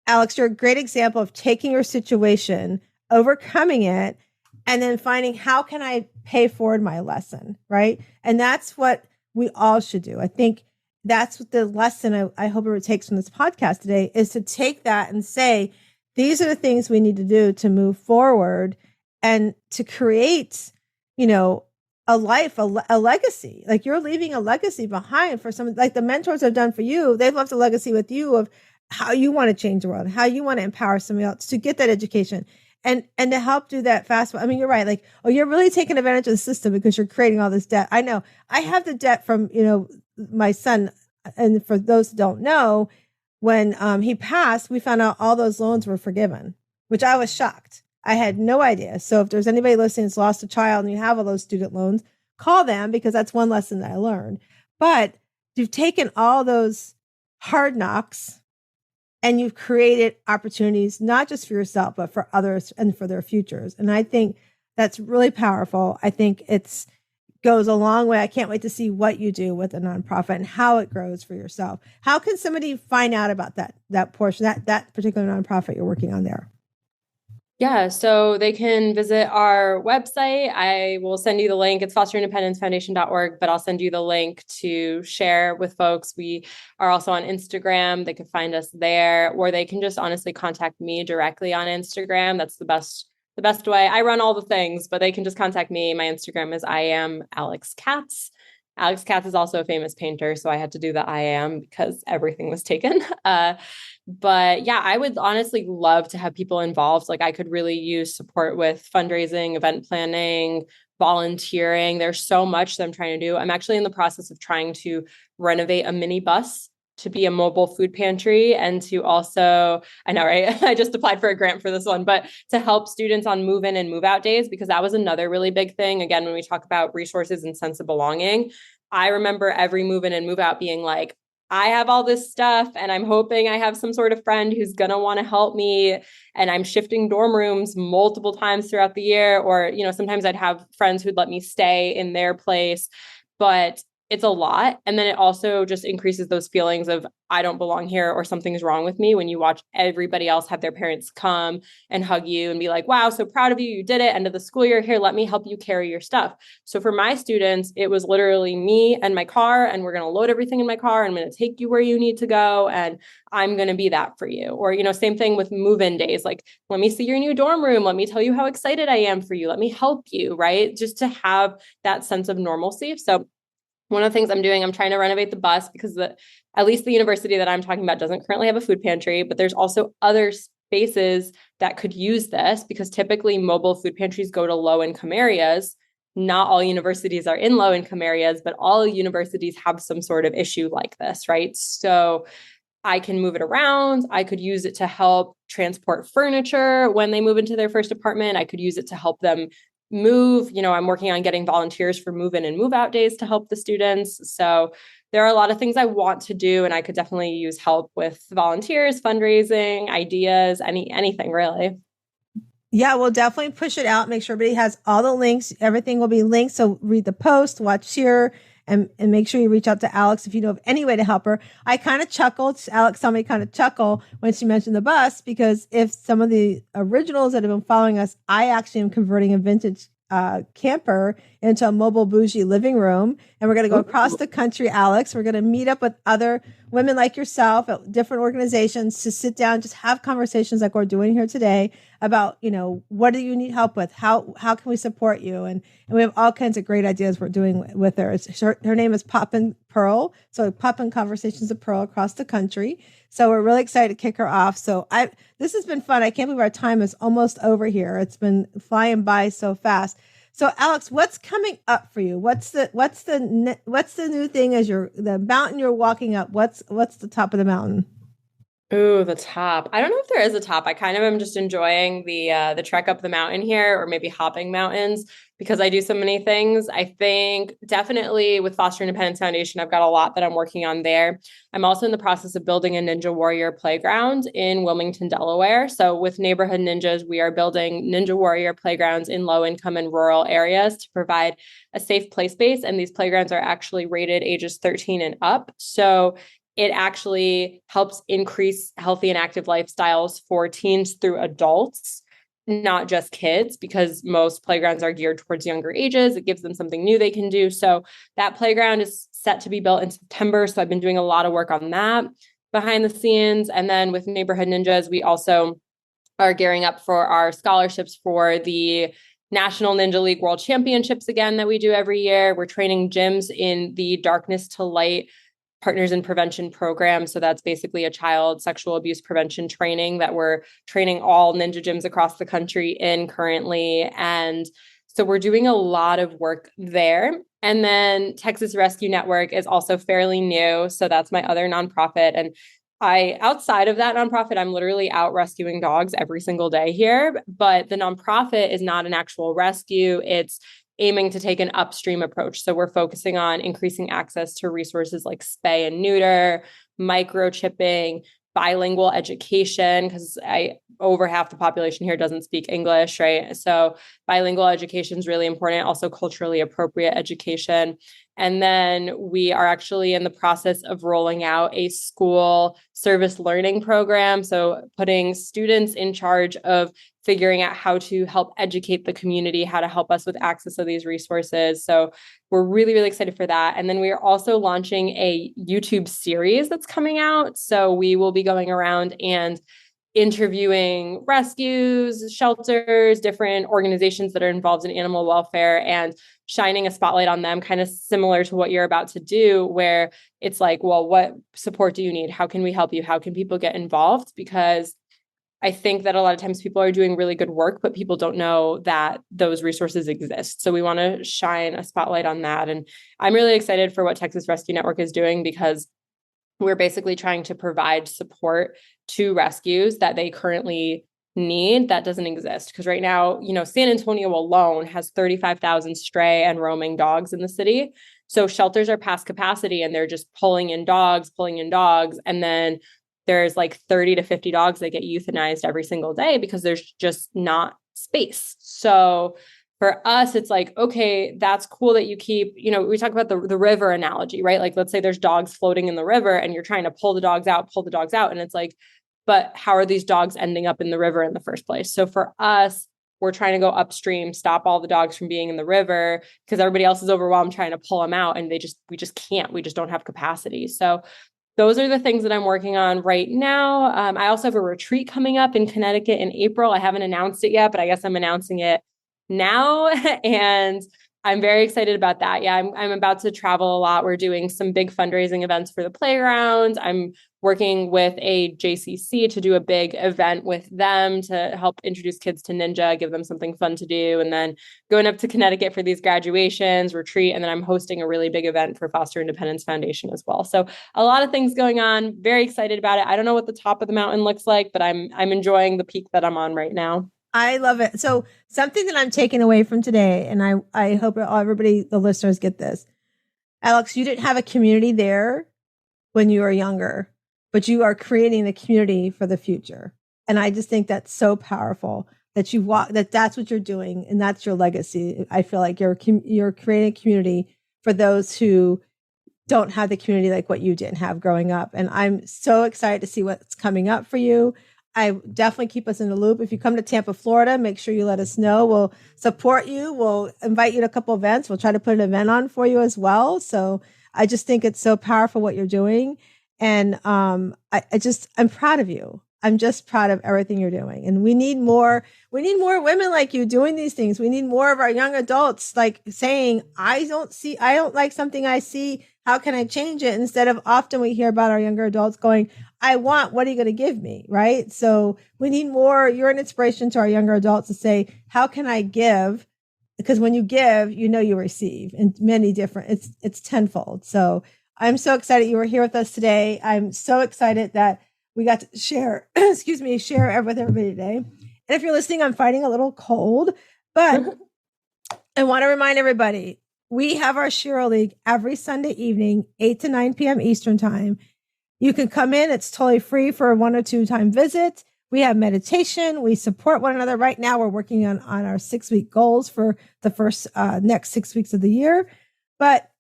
Alex, you're a great example of taking your situation, overcoming it, and then finding how can I pay forward my lesson, right? And that's what we all should do. I think that's what the lesson I hope everyone takes from this podcast today is to take that and say, these are the things we need to do to move forward and to create, a life, a legacy. Like you're leaving a legacy behind for some, like the mentors have done for you. They've left a legacy with you of how you want to change the world, how you want to empower somebody else to get that education and to help do that fast. I mean, you're right. Like, oh, you're really taking advantage of the system because you're creating all this debt. I know I have the debt from, my son. And for those who don't know, when he passed, we found out all those loans were forgiven, which I was shocked. I had no idea. So if there's anybody listening that's lost a child and you have all those student loans, call them, because that's one lesson that I learned. But you've taken all those hard knocks and you've created opportunities, not just for yourself, but for others and for their futures. And I think that's really powerful. I think it's goes a long way. I can't wait to see what you do with a nonprofit and how it grows for yourself. How can somebody find out about that portion, that particular nonprofit you're working on there? Yeah, so they can visit our website. I will send you the link. It's FOSTERIndependence.org, but I'll send you the link to share with folks. We are also on Instagram. They can find us there, or they can just honestly contact me directly on Instagram. That's the best way. I run all the things, but they can just contact me. My Instagram is I am Alex Katz. Alex Katz is also a famous painter, so I had to do the I am because everything was taken. But yeah, I would honestly love to have people involved. Like I could really use support with fundraising, event planning, volunteering. There's so much that I'm trying to do. I'm actually in the process of trying to renovate a mini bus to be a mobile food pantry and to also, I know, right? I just applied for a grant for this one, but to help students on move in and move out days, because that was another really big thing. Again, when we talk about resources and sense of belonging, I remember every move in and move out being like, I have all this stuff and I'm hoping I have some sort of friend who's going to want to help me. And I'm shifting dorm rooms multiple times throughout the year. Or, sometimes I'd have friends who'd let me stay in their place. But it's a lot. And then it also just increases those feelings of I don't belong here or something's wrong with me when you watch everybody else have their parents come and hug you and be like, wow, so proud of you. You did it. End of the school year. Here, let me help you carry your stuff. So for my students, it was literally me and my car, and we're going to load everything in my car. I'm going to take you where you need to go. And I'm going to be that for you. Or, same thing with move-in days. Like, let me see your new dorm room. Let me tell you how excited I am for you. Let me help you, right? Just to have that sense of normalcy. So one of the things I'm doing, I'm trying to renovate the bus because at least the university that I'm talking about doesn't currently have a food pantry, but there's also other spaces that could use this because typically mobile food pantries go to low income areas. Not all universities are in low income areas, but all universities have some sort of issue like this, right? So I can move it around. I could use it to help transport furniture when they move into their first apartment. I could use it to help them move. I'm working on getting volunteers for move in and move out days to help the students. So there are a lot of things I want to do, and I could definitely use help with volunteers, fundraising, ideas, anything really. Yeah, we'll definitely push it out. Make sure everybody has all the links. Everything will be linked. So read the post, watch here, and make sure you reach out to Alex if you know of any way to help her. I kind of chuckled. Alex saw me kind of chuckle when she mentioned the bus, because if some of the originals that have been following us, I actually am converting a vintage camper into a mobile bougie living room. And we're going to go across the country, Alex. We're going to meet up with other women like yourself at different organizations to sit down, just have conversations like we're doing here today about, what do you need help with? How can we support you? And we have all kinds of great ideas we're doing with her. Her name is Poppin' Pearl. So Poppin' Conversations of Pearl across the country. So we're really excited to kick her off. So this has been fun. I can't believe our time is almost over here. It's been flying by so fast. So Alex, what's coming up for you? What's the new thing as the mountain you're walking up? What's the top of the mountain? Ooh, the top. I don't know if there is a top. I kind of am just enjoying the trek up the mountain here, or maybe hopping mountains, because I do so many things. I think definitely with F.O.S.T.E.R Independence Foundation, I've got a lot that I'm working on there. I'm also in the process of building a Ninja Warrior playground in Wilmington, Delaware. So with Neighborhood Ninjas, we are building Ninja Warrior playgrounds in low income and rural areas to provide a safe play space. And these playgrounds are actually rated ages 13 and up. So it actually helps increase healthy and active lifestyles for teens through adults, not just kids, because most playgrounds are geared towards younger ages. It gives them something new they can do. So that playground is set to be built in September. So I've been doing a lot of work on that behind the scenes. And then with Neighborhood Ninjas, we also are gearing up for our scholarships for the National Ninja League World Championships again that we do every year. We're training gyms in the Darkness to Light Partners in Prevention program. So that's basically a child sexual abuse prevention training that we're training all ninja gyms across the country in currently. And so we're doing a lot of work there. And then Texas Rescue Network is also fairly new. So that's my other nonprofit. And outside of that nonprofit, I'm literally out rescuing dogs every single day here. But the nonprofit is not an actual rescue. It's aiming to take an upstream approach. So we're focusing on increasing access to resources like spay and neuter, microchipping, bilingual education, because over half the population here doesn't speak English, right? So bilingual education is really important. Also culturally appropriate education. And then we are actually in the process of rolling out a school service learning program. So putting students in charge of figuring out how to help educate the community, how to help us with access to these resources. So we're really, really excited for that. And then we are also launching a YouTube series that's coming out. So we will be going around and interviewing rescues, shelters, different organizations that are involved in animal welfare, and shining a spotlight on them, kind of similar to what you're about to do, where it's like, well, what support do you need? How can we help you? How can people get involved? Because I think that a lot of times people are doing really good work, but people don't know that those resources exist. So we want to shine a spotlight on that. And I'm really excited for what Texas Rescue Network is doing, because we're basically trying to provide support to rescues that they currently need that doesn't exist. Because right now, San Antonio alone has 35,000 stray and roaming dogs in the city. So shelters are past capacity and they're just pulling in dogs. And then there's like 30 to 50 dogs that get euthanized every single day because there's just not space. So for us, it's like, okay, that's cool that you keep, we talk about the river analogy, right? Like, let's say there's dogs floating in the river and you're trying to pull the dogs out. And it's like, but how are these dogs ending up in the river in the first place? So for us, we're trying to go upstream, stop all the dogs from being in the river because everybody else is overwhelmed trying to pull them out. And we just can't, we just don't have capacity. So those are the things that I'm working on right now. I also have a retreat coming up in Connecticut in April. I haven't announced it yet, but I guess I'm announcing it now. And I'm very excited about that. Yeah, I'm about to travel a lot. We're doing some big fundraising events for the playground. I'm working with a JCC to do a big event with them to help introduce kids to Ninja, give them something fun to do. And then going up to Connecticut for these graduations, retreat. And then I'm hosting a really big event for F.O.S.T.E.R Independence Foundation as well. So a lot of things going on. Very excited about it. I don't know what the top of the mountain looks like, but I'm enjoying the peak that I'm on right now. I love it. So something that I'm taking away from today, and I hope everybody, the listeners, get this. Alex, you didn't have a community there when you were younger, but you are creating the community for the future. And I just think that's so powerful that that's what you're doing. And that's your legacy. I feel like you're creating a community for those who don't have the community like what you didn't have growing up. And I'm so excited to see what's coming up for you. I definitely keep us in the loop. If you come to Tampa, Florida, make sure you let us know. We'll support you. We'll invite you to a couple events. We'll try to put an event on for you as well. So I just think it's so powerful what you're doing. And I'm proud of you. I'm just proud of everything you're doing. And we need more women like you doing these things. We need more of our young adults like saying, I don't like something I see. How can I change it? Instead of often we hear about our younger adults going, what are you going to give me? Right. So we need more. You're an inspiration to our younger adults to say, how can I give? Because when you give, you receive in many different, it's tenfold. So I'm so excited you were here with us today. I'm so excited that we got to share with everybody today. And if you're listening, I'm fighting a little cold, but I want to remind everybody, we have our Shiro League every Sunday evening, 8 to 9 p.m. Eastern time. You can come in. It's totally free for a 1 or 2 time visit. We have meditation. We support one another. Right now, we're working on our 6-week goals for the first next 6 weeks of the year. But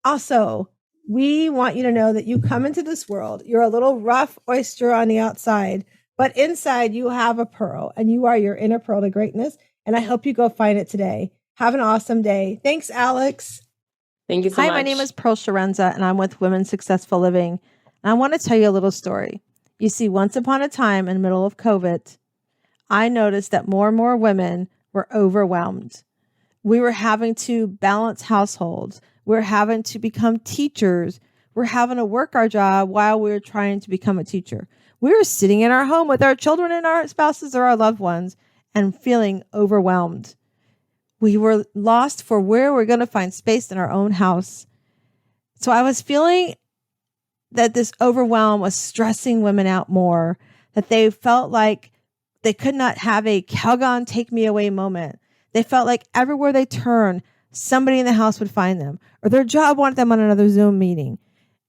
also, we want you to know that you come into this world. You're a little rough oyster on the outside, but inside you have a pearl, and you are your inner pearl to greatness. And I hope you go find it today. Have an awesome day. Thanks, Alex. Thank you so much. Hi, my name is Pearl Sharenza, and I'm with Women Successful Living. And I want to tell you a little story. You see, once upon a time in the middle of COVID, I noticed that more and more women were overwhelmed. We were having to balance households. We're having to become teachers. We're having to work our job while we're trying to become a teacher. We were sitting in our home with our children and our spouses or our loved ones and feeling overwhelmed. We were lost for where we're going to find space in our own house. So I was feeling that this overwhelm was stressing women out more, that they felt like they could not have a Calgon take me away moment. They felt like everywhere they turned, somebody in the house would find them, or their job wanted them on another Zoom meeting.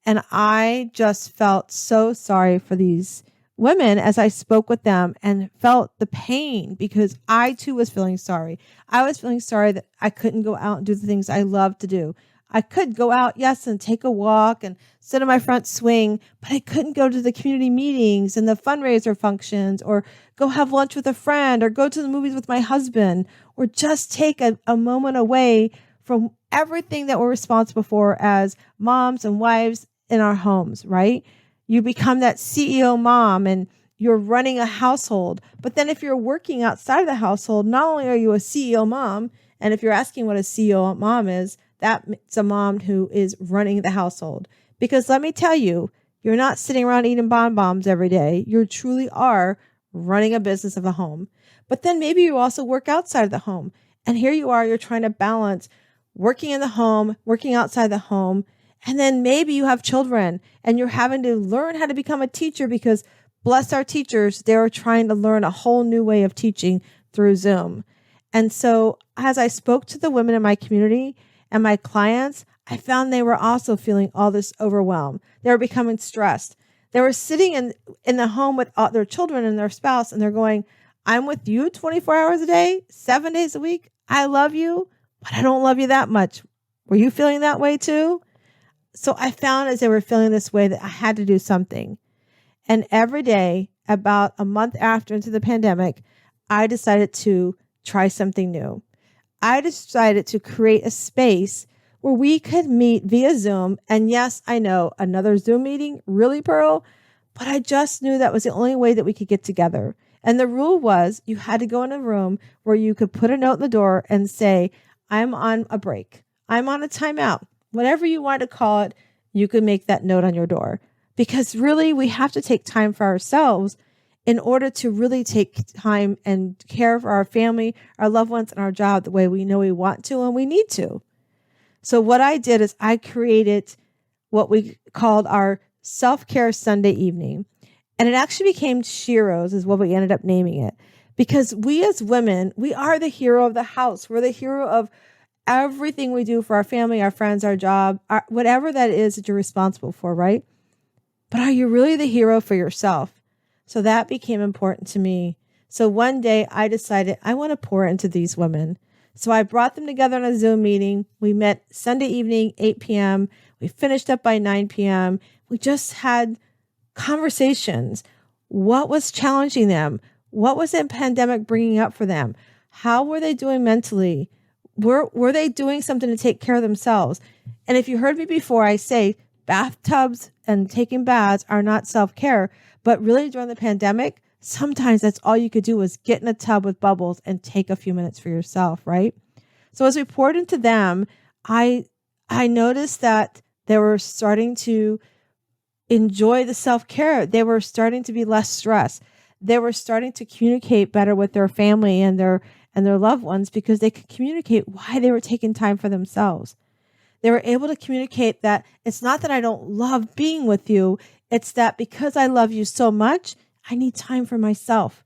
And I just felt so sorry for these women as I spoke with them and felt the pain because I too was feeling sorry. I was feeling sorry that I couldn't go out and do the things I love to do. I could go out, yes, and take a walk and sit on my front swing, but I couldn't go to the community meetings and the fundraiser functions or go have lunch with a friend or go to the movies with my husband or just take a moment away from everything that we're responsible for as moms and wives in our homes, right? You become that CEO mom and you're running a household. But then if you're working outside of the household, not only are you a CEO mom, and if you're asking what a CEO mom is, that's a mom who is running the household. Because let me tell you, you're not sitting around eating bonbons every day. You truly are running a business of the home. But then maybe you also work outside of the home. And here you are, you're trying to balance working in the home, working outside the home. And then maybe you have children and you're having to learn how to become a teacher because bless our teachers, they're trying to learn a whole new way of teaching through Zoom. And so as I spoke to the women in my community and my clients, I found they were also feeling all this overwhelm. They were becoming stressed. They were sitting in the home with all their children and their spouse, and they're going, I'm with you 24 hours a day, 7 days a week. I love you, but I don't love you that much. Were you feeling that way too? So I found as they were feeling this way that I had to do something. And every day, about a month after into the pandemic, I decided to try something new. I decided to create a space where we could meet via Zoom. And yes, I know another Zoom meeting, really, Pearl? But I just knew that was the only way that we could get together. And the rule was you had to go in a room where you could put a note in the door and say, I'm on a break. I'm on a timeout. Whatever you want to call it, you could make that note on your door. Because really, we have to take time for ourselves in order to really take time and care for our family, our loved ones, and our job the way we know we want to and we need to. So what I did is I created what we called our self-care Sunday evening. And it actually became Sheroes is what we ended up naming it. Because we as women, we are the hero of the house. We're the hero of everything we do for our family, our friends, our job, whatever that is that you're responsible for, right? But are you really the hero for yourself? So that became important to me. So one day I decided I want to pour into these women. So I brought them together on a Zoom meeting. We met Sunday evening, 8 p.m. We finished up by 9 p.m. We just had conversations. What was challenging them? What was the pandemic bringing up for them? How were they doing mentally? Were they doing something to take care of themselves? And if you heard me before, I say bathtubs and taking baths are not self-care, but really during the pandemic, sometimes that's all you could do was get in a tub with bubbles and take a few minutes for yourself, right? So as we poured into them, I noticed that they were starting to enjoy the self-care. They were starting to be less stressed. They were starting to communicate better with their family and their loved ones because they could communicate why they were taking time for themselves. They were able to communicate that it's not that I don't love being with you. It's that because I love you so much, I need time for myself.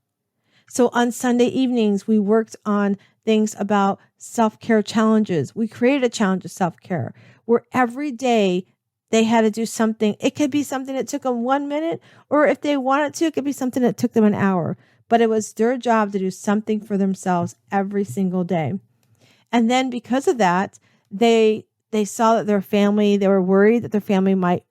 So on Sunday evenings, we worked on things about self-care challenges. We created a challenge of self-care where every day they had to do something. It could be something that took them 1 minute, or if they wanted to, it could be something that took them an hour. But it was their job to do something for themselves every single day. And then because of that, they saw that their family, they were worried that their family might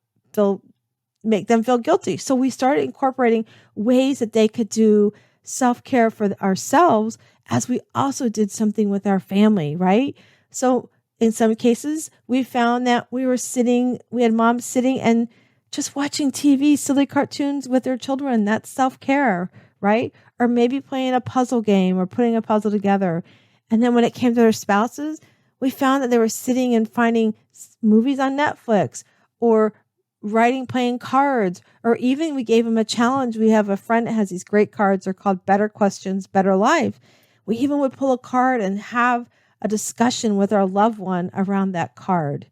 make them feel guilty. So we started incorporating ways that they could do self-care for ourselves as we also did something with our family, right? So in some cases, we found that we had moms sitting and just watching TV, silly cartoons with their children. That's self-care, right? Or maybe playing a puzzle game or putting a puzzle together. And then when it came to their spouses, we found that they were sitting and finding movies on Netflix or playing cards, or even we gave them a challenge. We have a friend that has these great cards. They're called Better Questions, Better Life. We even would pull a card and have a discussion with our loved one around that card.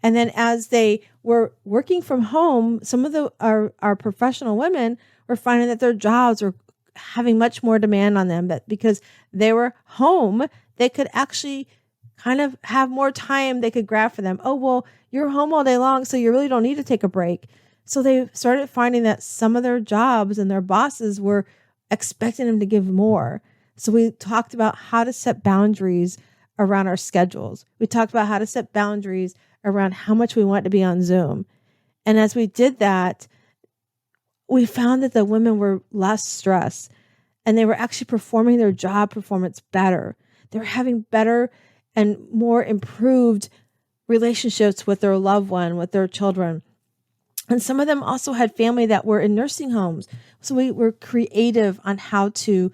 And then as they were working from home, some of our professional women were finding that their jobs were having much more demand on them, but because they were home, they could actually kind of have more time they could grab for them. Oh, well, you're home all day long, so you really don't need to take a break. So they started finding that some of their jobs and their bosses were expecting them to give more. So we talked about how to set boundaries around our schedules. We talked about how to set boundaries around how much we want to be on Zoom. And as we did that, we found that the women were less stressed and they were actually performing their job performance better. They were having better and more improved relationships with their loved one, with their children. And some of them also had family that were in nursing homes. So we were creative on how to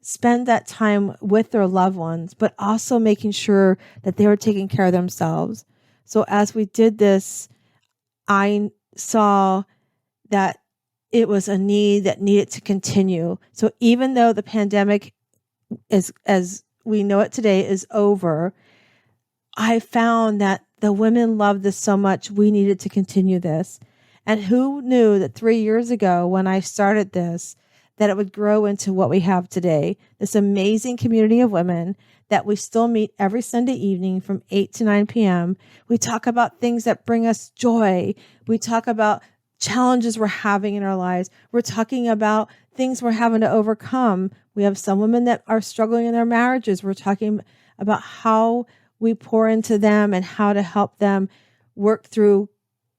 spend that time with their loved ones, but also making sure that they were taking care of themselves. So as we did this, I saw that it was a need that needed to continue. So even though the pandemic is, as we know it today, is over, I found that the women loved this so much, we needed to continue this. And who knew that 3 years ago when I started this, that it would grow into what we have today. This amazing community of women that we still meet every Sunday evening from 8 to 9 p.m. We talk about things that bring us joy. We talk about challenges we're having in our lives. We're talking about things we're having to overcome. We have some women that are struggling in their marriages. We're talking about how we pour into them and how to help them work through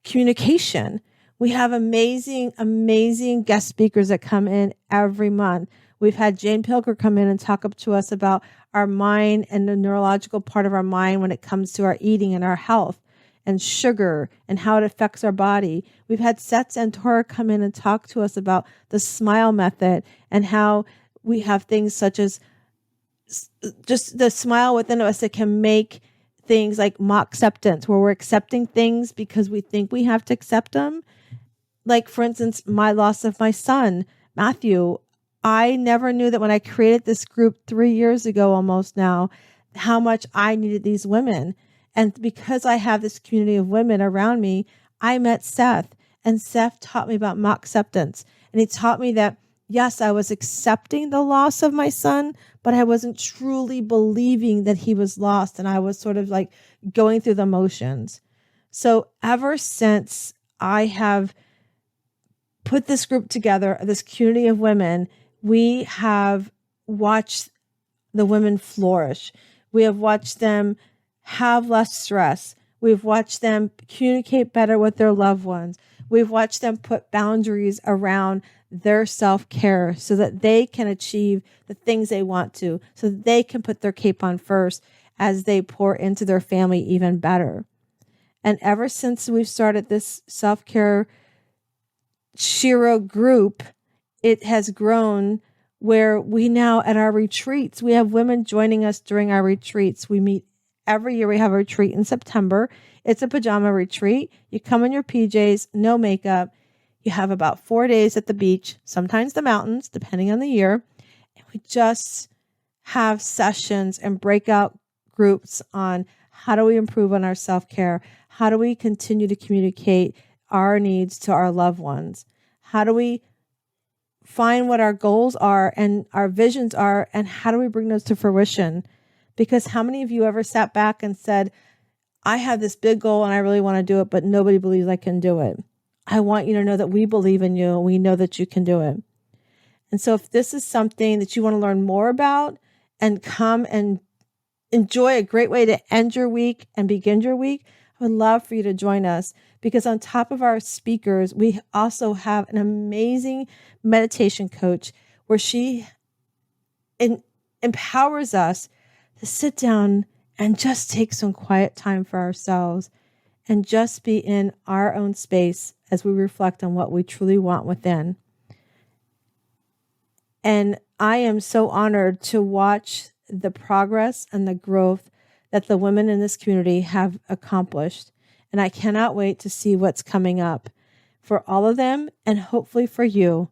communication. We have amazing, amazing guest speakers that come in every month. We've had Jane Pilger come in and talk up to us about our mind and the neurological part of our mind when it comes to our eating and our health and sugar and how it affects our body. We've had Seth Santora come in and talk to us about the SMILE method and how we have things such as just the smile within us that can make things like mock acceptance, where we're accepting things because we think we have to accept them. Like, for instance, my loss of my son, Matthew. I never knew that when I created this group 3 years ago, almost now, how much I needed these women. And because I have this community of women around me, I met Seth, and Seth taught me about mock acceptance. And he taught me that, yes, I was accepting the loss of my son, but I wasn't truly believing that he was lost. And I was sort of like going through the motions. So ever since I have put this group together, this community of women, we have watched the women flourish. We have watched them have less stress. We've watched them communicate better with their loved ones. We've watched them put boundaries around their self-care so that they can achieve the things they want to, so that they can put their cape on first as they pour into their family even better. And ever since we've started this self-care Shiro group, it has grown where we now at our retreats, we have women joining us during our retreats. We meet every year. We have a retreat in September. It's a pajama retreat. You come in your PJs, no makeup. You have about 4 days at the beach, sometimes the mountains, depending on the year. And we just have sessions and breakout groups on how do we improve on our self-care? How do we continue to communicate our needs to our loved ones? How do we find what our goals are and our visions are, and how do we bring those to fruition? Because how many of you ever sat back and said, I have this big goal and I really want to do it, but nobody believes I can do it? I want you to know that we believe in you and we know that you can do it. And so if this is something that you want to learn more about and come and enjoy a great way to end your week and begin your week, I would love for you to join us, because on top of our speakers, we also have an amazing meditation coach where she empowers us to sit down and just take some quiet time for ourselves and just be in our own space as we reflect on what we truly want within. And I am so honored to watch the progress and the growth that the women in this community have accomplished. And I cannot wait to see what's coming up for all of them and hopefully for you.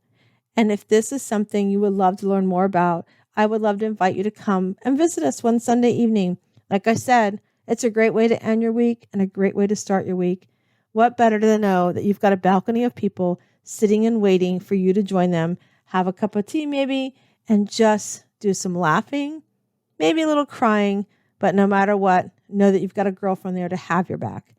And if this is something you would love to learn more about, I would love to invite you to come and visit us one Sunday evening. Like I said, it's a great way to end your week and a great way to start your week. What better to know that you've got a balcony of people sitting and waiting for you to join them, have a cup of tea maybe, and just do some laughing, maybe a little crying, but no matter what, know that you've got a girlfriend there to have your back.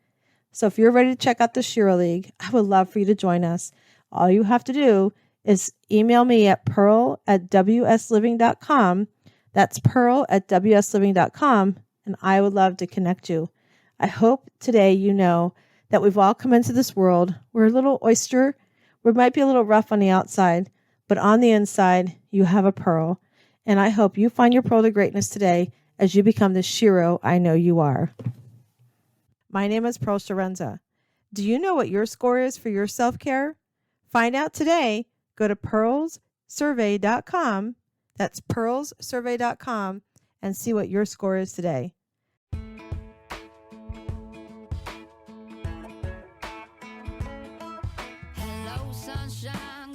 So if you're ready to check out the Shiro League, I would love for you to join us. All you have to do is email me at pearl@wsliving.com. That's pearl@wsliving.com, and I would love to connect you. I hope today you know that we've all come into this world. We're a little oyster. We might be a little rough on the outside, but on the inside, you have a pearl. And I hope you find your pearl to greatness today as you become the Shiro I know you are. My name is Pearl Sharenza. Do you know what your score is for your self-care? Find out today. Go to pearlssurvey.com. That's pearlssurvey.com and see what your score is today. Hello, sunshine.